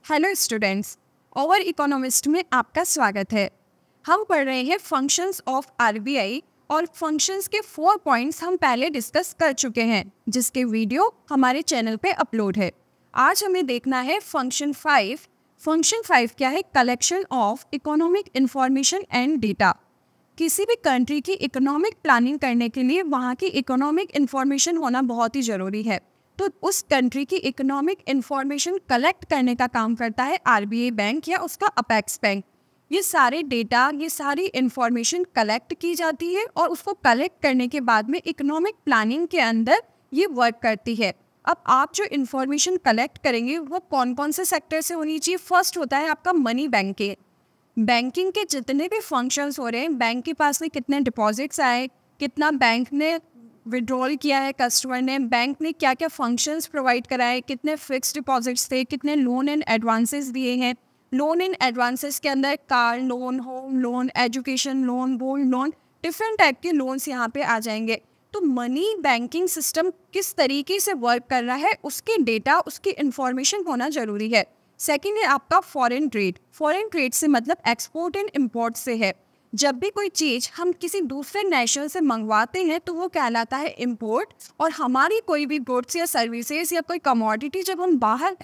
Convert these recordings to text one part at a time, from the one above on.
Hello students, over economist में आपका स्वागत है। हम पढ़ रहे हैं फंक्शंस ऑफ आरबीआई और फंक्शंस के 4 पॉइंट्स हम पहले डिस्कस कर चुके हैं, जिसके वीडियो हमारे चैनल पे अपलोड है। आज हमें देखना है फंक्शन 5। फंक्शन 5 क्या है? Collection of economic information and data. किसी भी कंट्री की इकोनॉमिक प्लानिंग करने के लिए वहाँ की इकोनॉमिक इंफॉर्मेशन होना बहुत ही ज़रूरी है। तो उस कंट्री की इकोनॉमिक इंफॉर्मेशन कलेक्ट करने का काम करता है आरबीआई बैंक या उसका अपेक्स बैंक। ये सारे डेटा, ये सारी इंफॉर्मेशन कलेक्ट की जाती है और उसको कलेक्ट करने के बाद में इकोनॉमिक प्लानिंग के अंदर ये वर्क करती है। अब आप जो इंफॉर्मेशन कलेक्ट करेंगे वो कौन कौन से सेक्टर से होनी चाहिए? फर्स्ट होता है आपका मनी बैंकिंग। बैंकिंग के जितने भी फंक्शंस हो रहे हैं, बैंक के पास में कितने डिपॉजिट्स आए, कितना बैंक ने विड्रॉल किया है कस्टमर ने, बैंक ने क्या क्या फंक्शंस प्रोवाइड कराए, कितने फिक्स्ड डिपॉजिट्स थे, कितने लोन एंड एडवांसेस दिए हैं। लोन एंड एडवांसेस के अंदर car loan, home loan, education loan, gold loan, different type के लोन्स यहाँ पे आ जाएंगे। तो मनी बैंकिंग सिस्टम किस तरीके से वर्क कर रहा है, उसके डेटा, उसकी इंफॉर्मेशन होना जरूरी है। सेकेंड है आपका फॉरेन ट्रेड। फॉरेन ट्रेड से मतलब एक्सपोर्ट एंड इम्पोर्ट से है। जब भी कोई चीज़ हम किसी दूसरे नेशन से मंगवाते हैं तो वो कहलाता है इम्पोर्ट, और हमारी कोई भी गुड्स या सर्विसेज या कोई कमोडिटी जब हम बाहर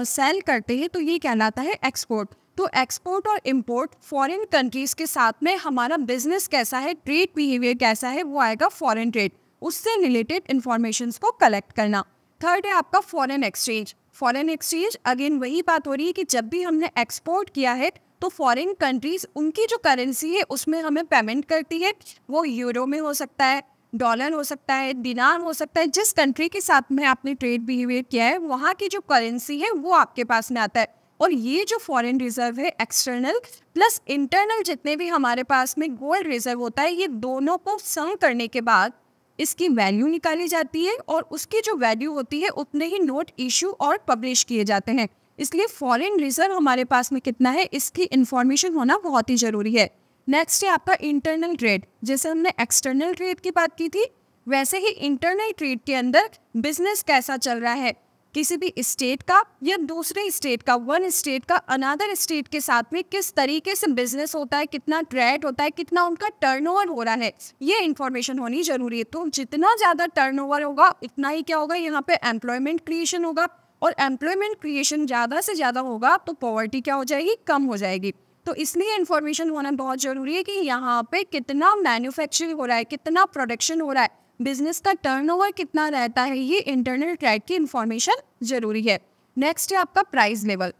सेल करते हैं तो ये कहलाता है एक्सपोर्ट। तो एक्सपोर्ट और इम्पोर्ट फॉरेन कंट्रीज के साथ में हमारा बिजनेस कैसा है, ट्रेड बिहेवियर कैसा है, वो आएगा फॉरेन ट्रेड। उससे रिलेटेड इंफॉर्मेशन को कलेक्ट करना। थर्ड है आपका foreign exchange. Foreign exchange again वही बात हो रही है कि जब भी हमने एक्सपोर्ट किया है तो फॉरेन कंट्रीज उनकी जो करेंसी है उसमें हमें पेमेंट करती है। वो यूरो में हो सकता है, डॉलर हो सकता है, दिनार हो सकता है। जिस कंट्री के साथ में आपने ट्रेड बिहेवियर किया है वहाँ की जो करेंसी है वो आपके पास में आता है। और ये जो फॉरेन रिजर्व है, एक्सटर्नल प्लस इंटरनल जितने भी हमारे पास में गोल्ड रिजर्व होता है, ये दोनों को सम करने के बाद इसकी वैल्यू निकाली जाती है और उसकी जो वैल्यू होती है उतने ही नोट इशू और पब्लिश किए जाते हैं। इसलिए फॉरेन रिजर्व हमारे पास में कितना है, इसकी इंफॉर्मेशन होना बहुत ही जरूरी है। नेक्स्ट है आपका इंटरनल ट्रेड। जैसे हमने एक्सटर्नल ट्रेड की बात की थी, वैसे ही इंटरनल ट्रेड के अंदर बिजनेस कैसा चल रहा है किसी भी स्टेट का या दूसरे स्टेट का, वन स्टेट का अनदर स्टेट के साथ में किस तरीके से बिजनेस होता है, कितना ट्रेड होता है, कितना उनका टर्नओवर हो रहा है, ये इंफॉर्मेशन होनी जरूरी है। तो जितना ज़्यादा टर्नओवर होगा उतना ही क्या होगा, यहाँ पे एम्प्लॉयमेंट क्रिएशन होगा, और एम्प्लॉयमेंट क्रिएशन ज़्यादा से ज़्यादा होगा तो पॉवर्टी क्या हो जाएगी, कम हो जाएगी। तो इसलिए इन्फॉर्मेशन होना बहुत ज़रूरी है कि यहाँ पे कितना मैन्युफैक्चरिंग हो रहा है, कितना प्रोडक्शन हो रहा है, बिजनेस का टर्नओवर कितना रहता है, ये इंटरनल ट्रेड की इंफॉर्मेशन जरूरी है। नेक्स्ट है आपका price level.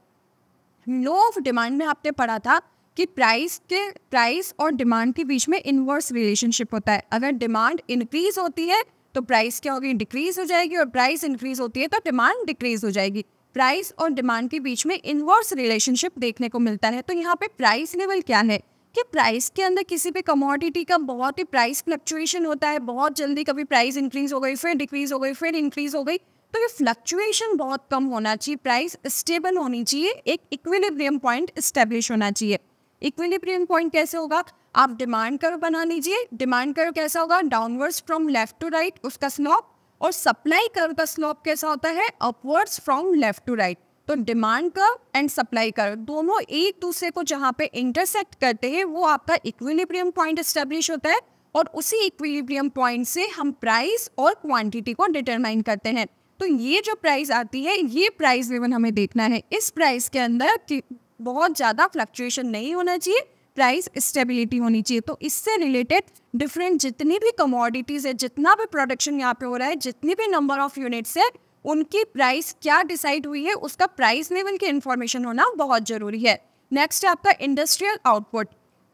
Law of demand में आपने पढ़ा था कि प्राइस और डिमांड के बीच में इनवर्स रिलेशनशिप होता है। अगर डिमांड इंक्रीज होती है तो प्राइस क्या होगी, डिक्रीज हो जाएगी, और प्राइस इंक्रीज होती है तो डिमांड डिक्रीज हो जाएगी। प्राइस और डिमांड के बीच में इनवर्स रिलेशनशिप देखने को मिलता है। तो यहाँ पे प्राइस लेवल क्या है कि प्राइस के अंदर किसी भी कमोडिटी का बहुत ही प्राइस फ्लक्चुएशन होता है। बहुत जल्दी कभी प्राइस इंक्रीज हो गई, फिर डिक्रीज हो गई, फिर इंक्रीज हो गई। तो ये फ्लक्चुएशन बहुत कम होना चाहिए, प्राइस स्टेबल होनी चाहिए, एक इक्विलिब्रियम पॉइंट स्टेब्लिश होना चाहिए। इक्विलिब्रियम पॉइंट कैसे होगा, आप डिमांड कर्व बना लीजिए। डिमांड कर्व कैसा होगा, downwards from left to right उसका स्लोप, और सप्लाई कर्व का स्लोप कैसा होता है, upwards from left to right. तो demand curve and supply curve दोनों एक दूसरे को जहाँ पे इंटरसेक्ट करते हैं वो आपका इक्विलिब्रियम पॉइंट एस्टेब्लिश होता है, और उसी इक्विलिब्रियम पॉइंट से हम प्राइस और क्वांटिटी को डिटरमाइन करते हैं। तो ये जो प्राइस आती है, ये प्राइस लेवल हमें देखना है। इस प्राइस के अंदर बहुत ज़्यादा फ्लक्चुएशन नहीं होना चाहिए, प्राइस स्टेबिलिटी होनी चाहिए। तो इससे रिलेटेड डिफरेंट जितनी भी कमोडिटीज़ है, जितना भी प्रोडक्शन यहाँ पे हो रहा है, जितनी भी नंबर ऑफ यूनिट्स है, उनकी प्राइस क्या डिसाइड हुई है, उसका प्राइस लेवल की इंफॉर्मेशन होना बहुत ज़रूरी है। नेक्स्ट है आपका इंडस्ट्रियल आउटपुट।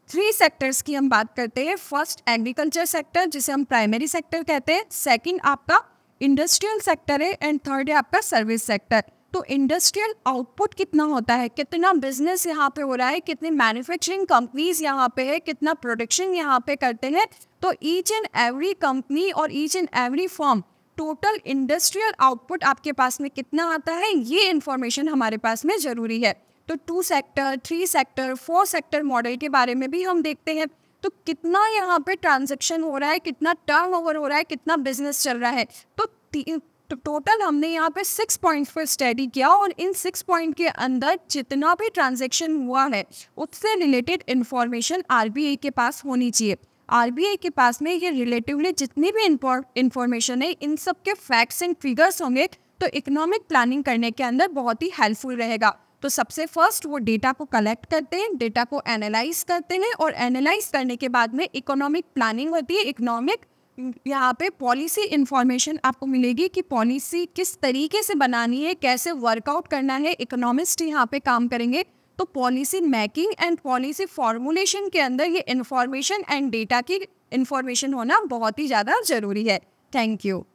3 सेक्टर्स की हम बात करते हैं। फर्स्ट एग्रीकल्चर सेक्टर, जिसे हम प्राइमरी सेक्टर कहते हैं। सेकंड आपका इंडस्ट्रियल सेक्टर है, एंड थर्ड है आपका सर्विस सेक्टर। तो इंडस्ट्रियल आउटपुट कितना होता है, कितना बिजनेस यहाँ पे हो रहा है, कितनी मैन्युफैक्चरिंग कंपनीज यहाँ पे है, कितना प्रोडक्शन यहाँ पे करते हैं। तो ईच एंड एवरी कंपनी और each and every firm total industrial output आपके पास में कितना आता है, ये इंफॉर्मेशन हमारे पास में ज़रूरी है। तो 2 सेक्टर, 3 सेक्टर, 4 सेक्टर मॉडल के बारे में भी हम देखते हैं। तो कितना यहाँ पे ट्रांजैक्शन हो रहा है, कितना टर्नओवर हो रहा है, कितना बिजनेस चल रहा है। तो तो टोटल हमने यहाँ पे 6 पॉइंट्स पर स्टडी किया और इन 6 पॉइंट के अंदर जितना भी ट्रांजैक्शन हुआ है उससे रिलेटेड इंफॉर्मेशन आरबीआई के पास होनी चाहिए। आरबीआई के पास में ये रिलेटिवली जितनी भी इंफॉर्मेशन है इन सब के फैक्ट्स एंड फिगर्स होंगे तो इकोनॉमिक प्लानिंग करने के अंदर बहुत ही हेल्पफुल रहेगा। तो सबसे फर्स्ट वो डेटा को कलेक्ट करते हैं, डेटा को एनालाइज करते हैं और एनालाइज करने के बाद में इकोनॉमिक प्लानिंग होती है। इकोनॉमिक यहाँ पे पॉलिसी इंफॉर्मेशन आपको मिलेगी कि पॉलिसी किस तरीके से बनानी है, कैसे वर्कआउट करना है, इकोनॉमिस्ट यहाँ पे काम करेंगे। तो policy making and policy formulation के अंदर ये इंफॉर्मेशन एंड डेटा की इंफॉर्मेशन होना बहुत ही ज़्यादा ज़रूरी है। Thank you.